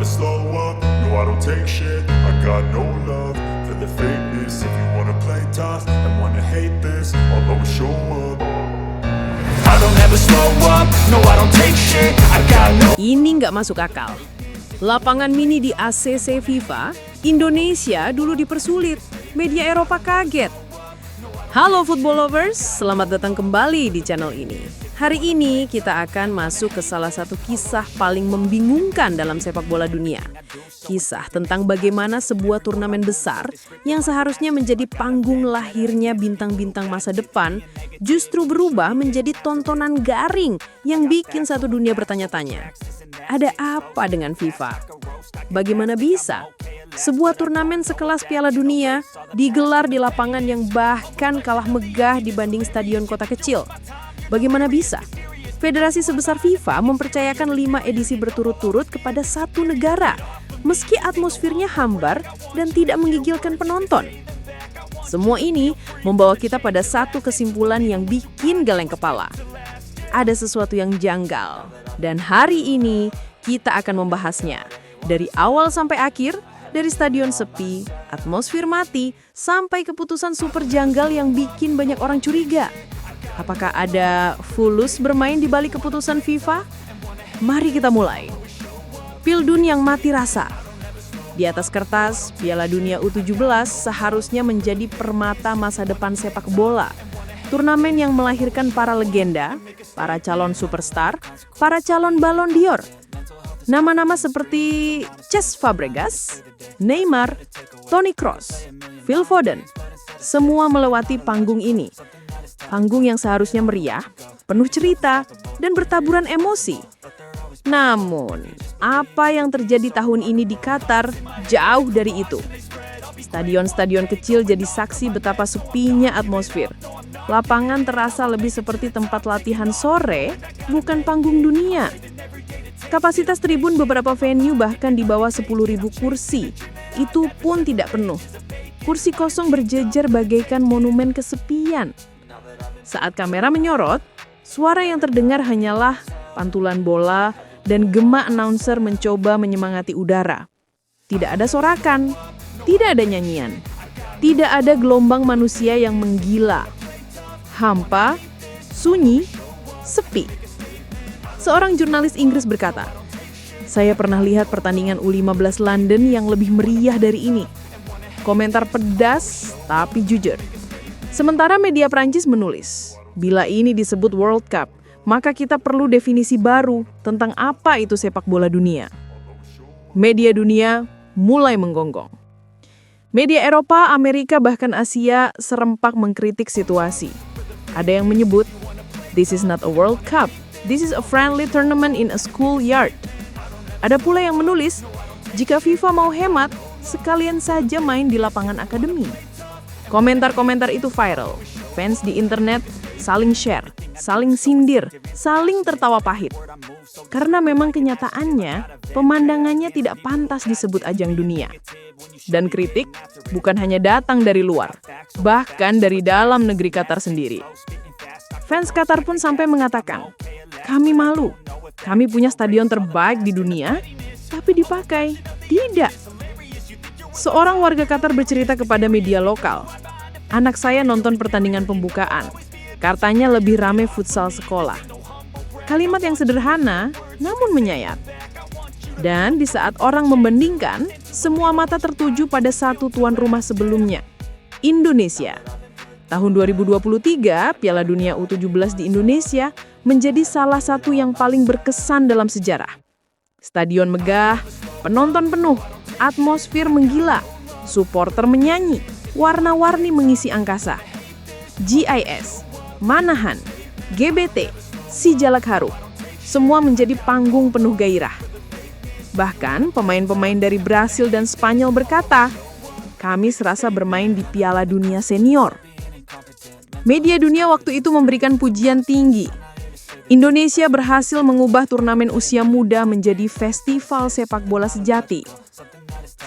slow up, no I don't take shit. I got no love for the fakeness. If you wanna play tough and wanna hate this, I'll always show up. I don't ever slow up, no I don't take shit. I got no. Ini nggak masuk akal. Lapangan mini di ACC FIFA, Indonesia dulu dipersulit. Media Eropa kaget. Halo football lovers, selamat datang kembali di channel ini. Hari ini kita akan masuk ke salah satu kisah paling membingungkan dalam sepak bola dunia. Kisah tentang bagaimana sebuah turnamen besar yang seharusnya menjadi panggung lahirnya bintang-bintang masa depan justru berubah menjadi tontonan garing yang bikin satu dunia bertanya-tanya. Ada apa dengan FIFA? Bagaimana bisa sebuah turnamen sekelas Piala Dunia digelar di lapangan yang bahkan kalah megah dibanding stadion kota kecil? Bagaimana bisa federasi sebesar FIFA mempercayakan 5 edisi berturut-turut kepada satu negara, meski atmosfernya hambar dan tidak menggigilkan penonton? Semua ini membawa kita pada satu kesimpulan yang bikin geleng kepala. Ada sesuatu yang janggal, dan hari ini kita akan membahasnya. Dari awal sampai akhir, dari stadion sepi, atmosfer mati, sampai keputusan super janggal yang bikin banyak orang curiga. Apakah ada fulus bermain di balik keputusan FIFA? Mari kita mulai. Pildun yang mati rasa. Di atas kertas, Piala Dunia U17 seharusnya menjadi permata masa depan sepak bola. Turnamen yang melahirkan para legenda, para calon superstar, para calon Ballon d'Or. Nama-nama seperti Cesc Fabregas, Neymar, Toni Kroos, Phil Foden, semua melewati panggung ini. Panggung yang seharusnya meriah, penuh cerita, dan bertaburan emosi. Namun, apa yang terjadi tahun ini di Qatar jauh dari itu. Stadion-stadion kecil jadi saksi betapa sepinya atmosfer. Lapangan terasa lebih seperti tempat latihan sore, bukan panggung dunia. Kapasitas tribun beberapa venue bahkan di bawah 10.000 kursi. Itu pun tidak penuh. Kursi kosong berjejer bagaikan monumen kesepian. Saat kamera menyorot, suara yang terdengar hanyalah pantulan bola dan gema announcer mencoba menyemangati udara. Tidak ada sorakan, tidak ada nyanyian, tidak ada gelombang manusia yang menggila. Hampa, sunyi, sepi. Seorang jurnalis Inggris berkata, "Saya pernah lihat pertandingan U15 London yang lebih meriah dari ini." Komentar pedas tapi jujur. Sementara media Prancis menulis, "Bila ini disebut World Cup, maka kita perlu definisi baru tentang apa itu sepak bola dunia." Media dunia mulai menggonggong. Media Eropa, Amerika, bahkan Asia serempak mengkritik situasi. Ada yang menyebut, "This is not a World Cup. This is a friendly tournament in a schoolyard." Ada pula yang menulis, jika FIFA mau hemat, sekalian saja main di lapangan akademi. Komentar-komentar itu viral. Fans di internet saling share, saling sindir, saling tertawa pahit. Karena memang kenyataannya, pemandangannya tidak pantas disebut ajang dunia. Dan kritik bukan hanya datang dari luar, bahkan dari dalam negeri Qatar sendiri. Fans Qatar pun sampai mengatakan, "Kami malu, kami punya stadion terbaik di dunia, tapi dipakai tidak." Seorang warga Qatar bercerita kepada media lokal, "Anak saya nonton pertandingan pembukaan, katanya lebih rame futsal sekolah." Kalimat yang sederhana, namun menyayat. Dan di saat orang membandingkan, semua mata tertuju pada satu tuan rumah sebelumnya, Indonesia. Tahun 2023, Piala Dunia U17 di Indonesia menjadi salah satu yang paling berkesan dalam sejarah. Stadion megah, penonton penuh, atmosfer menggila, supporter menyanyi, warna-warni mengisi angkasa. GIS, Manahan, GBT, Sijalak Haru, semua menjadi panggung penuh gairah. Bahkan pemain-pemain dari Brasil dan Spanyol berkata, "Kami serasa bermain di Piala Dunia Senior." Media dunia waktu itu memberikan pujian tinggi. Indonesia berhasil mengubah turnamen usia muda menjadi festival sepak bola sejati.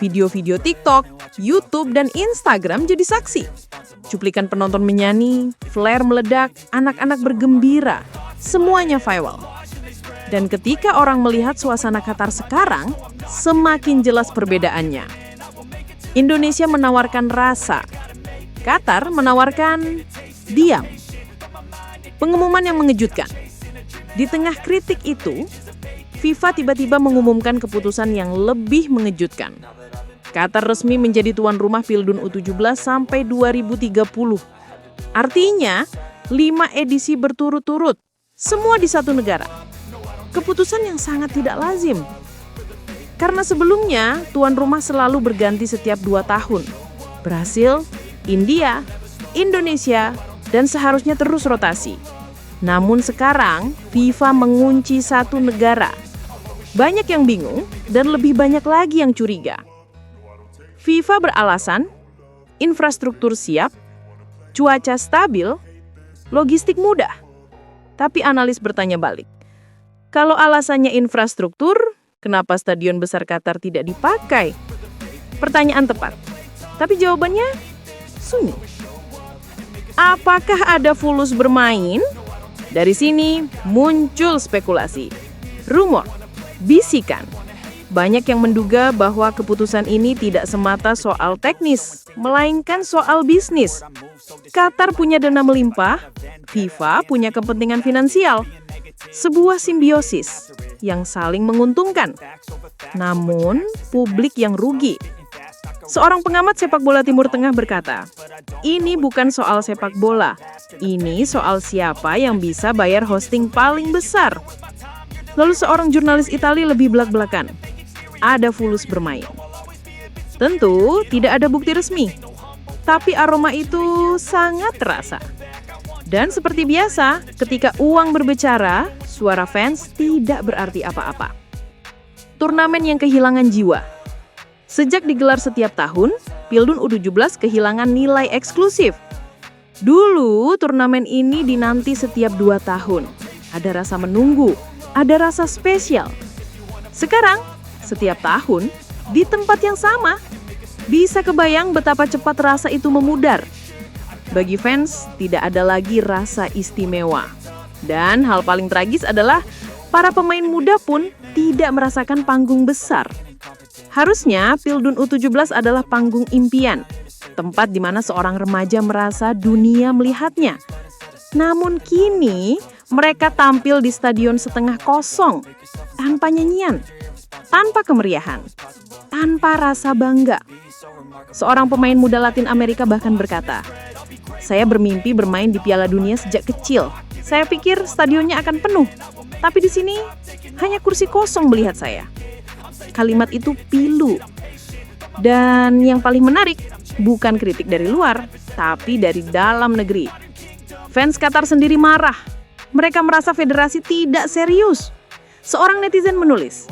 Video-video TikTok, YouTube, dan Instagram jadi saksi. Cuplikan penonton menyanyi, flare meledak, anak-anak bergembira, semuanya viral. Dan ketika orang melihat suasana Qatar sekarang, semakin jelas perbedaannya. Indonesia menawarkan rasa, Qatar menawarkan diam. Pengumuman yang mengejutkan. Di tengah kritik itu, FIFA tiba-tiba mengumumkan keputusan yang lebih mengejutkan. Qatar resmi menjadi tuan rumah Pildun U17 sampai 2030. Artinya, 5 edisi berturut-turut, semua di satu negara. Keputusan yang sangat tidak lazim. Karena sebelumnya, tuan rumah selalu berganti setiap 2 tahun. Brasil, India, Indonesia, dan seharusnya terus rotasi. Namun sekarang, FIFA mengunci satu negara. Banyak yang bingung dan lebih banyak lagi yang curiga. FIFA beralasan, infrastruktur siap, cuaca stabil, logistik mudah. Tapi analis bertanya balik. Kalau alasannya infrastruktur, kenapa stadion besar Qatar tidak dipakai? Pertanyaan tepat. Tapi jawabannya sunyi. Apakah ada fulus bermain? Dari sini muncul spekulasi, rumor, bisikan. Banyak yang menduga bahwa keputusan ini tidak semata soal teknis, melainkan soal bisnis. Qatar punya dana melimpah, FIFA punya kepentingan finansial. Sebuah simbiosis yang saling menguntungkan. Namun, publik yang rugi. Seorang pengamat sepak bola Timur Tengah berkata, ini bukan soal sepak bola, ini soal siapa yang bisa bayar hosting paling besar. Lalu seorang jurnalis Italia lebih belak-belakan, ada fulus bermain. Tentu tidak ada bukti resmi, tapi aroma itu sangat terasa. Dan seperti biasa, ketika uang berbicara, suara fans tidak berarti apa-apa. Turnamen yang kehilangan jiwa. Sejak digelar setiap tahun, Pildun U17 kehilangan nilai eksklusif. Dulu, turnamen ini dinanti setiap 2 tahun. Ada rasa menunggu, ada rasa spesial. Sekarang, setiap tahun, di tempat yang sama, bisa kebayang betapa cepat rasa itu memudar. Bagi fans, tidak ada lagi rasa istimewa. Dan hal paling tragis adalah para pemain muda pun tidak merasakan panggung besar. Harusnya Pildun U17 adalah panggung impian, tempat di mana seorang remaja merasa dunia melihatnya. Namun kini, mereka tampil di stadion setengah kosong, tanpa nyanyian, tanpa kemeriahan, tanpa rasa bangga. Seorang pemain muda Latin Amerika bahkan berkata, saya bermimpi bermain di Piala Dunia sejak kecil. Saya pikir stadionnya akan penuh, tapi di sini hanya kursi kosong melihat saya. Kalimat itu pilu. Dan yang paling menarik, bukan kritik dari luar, tapi dari dalam negeri. Fans Qatar sendiri marah. Mereka merasa federasi tidak serius. Seorang netizen menulis,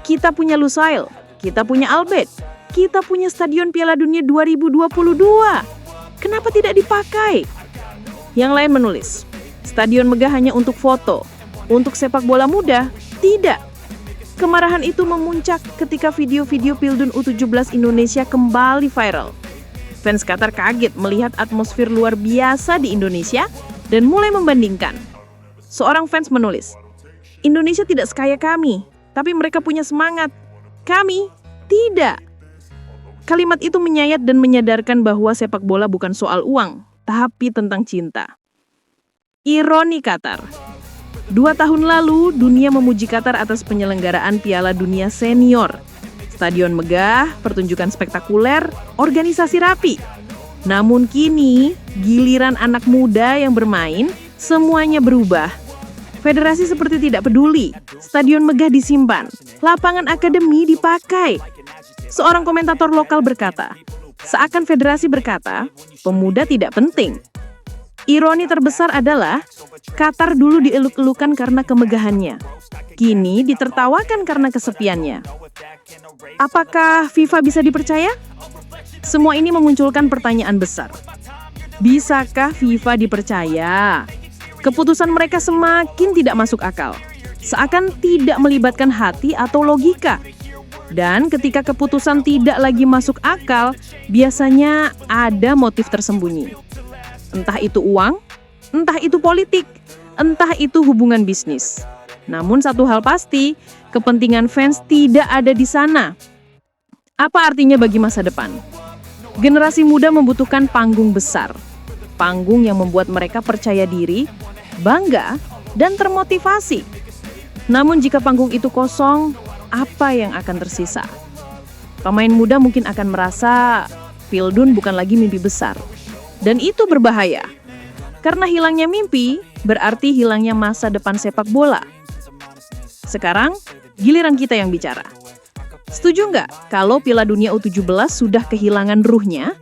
kita punya Lusail, kita punya Albert, kita punya Stadion Piala Dunia 2022. Kenapa tidak dipakai? Yang lain menulis, stadion megah hanya untuk foto, untuk sepak bola muda, tidak. Kemarahan itu memuncak ketika video-video Pildun U17 Indonesia kembali viral. Fans Qatar kaget melihat atmosfer luar biasa di Indonesia dan mulai membandingkan. Seorang fans menulis, Indonesia tidak sekaya kami, tapi mereka punya semangat. Kami tidak. Kalimat itu menyayat dan menyadarkan bahwa sepak bola bukan soal uang, tapi tentang cinta. Ironi Qatar. 2 tahun lalu, dunia memuji Qatar atas penyelenggaraan Piala Dunia Senior. Stadion megah, pertunjukan spektakuler, organisasi rapi. Namun kini, giliran anak muda yang bermain, semuanya berubah. Federasi seperti tidak peduli, stadion megah disimpan, lapangan akademi dipakai. Seorang komentator lokal berkata, seakan federasi berkata, pemuda tidak penting. Ironi terbesar adalah, Qatar dulu dieluk-elukan karena kemegahannya. Kini ditertawakan karena kesepiannya. Apakah FIFA bisa dipercaya? Semua ini memunculkan pertanyaan besar. Bisakah FIFA dipercaya? Keputusan mereka semakin tidak masuk akal. Seakan tidak melibatkan hati atau logika. Dan ketika keputusan tidak lagi masuk akal, biasanya ada motif tersembunyi. Entah itu uang, entah itu politik, entah itu hubungan bisnis. Namun satu hal pasti, kepentingan fans tidak ada di sana. Apa artinya bagi masa depan? Generasi muda membutuhkan panggung besar. Panggung yang membuat mereka percaya diri, bangga, dan termotivasi. Namun jika panggung itu kosong, apa yang akan tersisa? Pemain muda mungkin akan merasa Pildun bukan lagi mimpi besar. Dan itu berbahaya. Karena hilangnya mimpi berarti hilangnya masa depan sepak bola. Sekarang, giliran kita yang bicara. Setuju nggak kalau Piala Dunia U17 sudah kehilangan ruhnya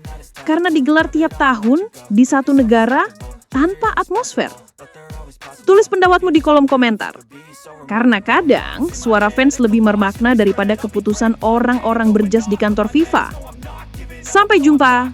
karena digelar tiap tahun di satu negara tanpa atmosfer? Tulis pendapatmu di kolom komentar. Karena kadang suara fans lebih bermakna daripada keputusan orang-orang berjas di kantor FIFA. Sampai jumpa.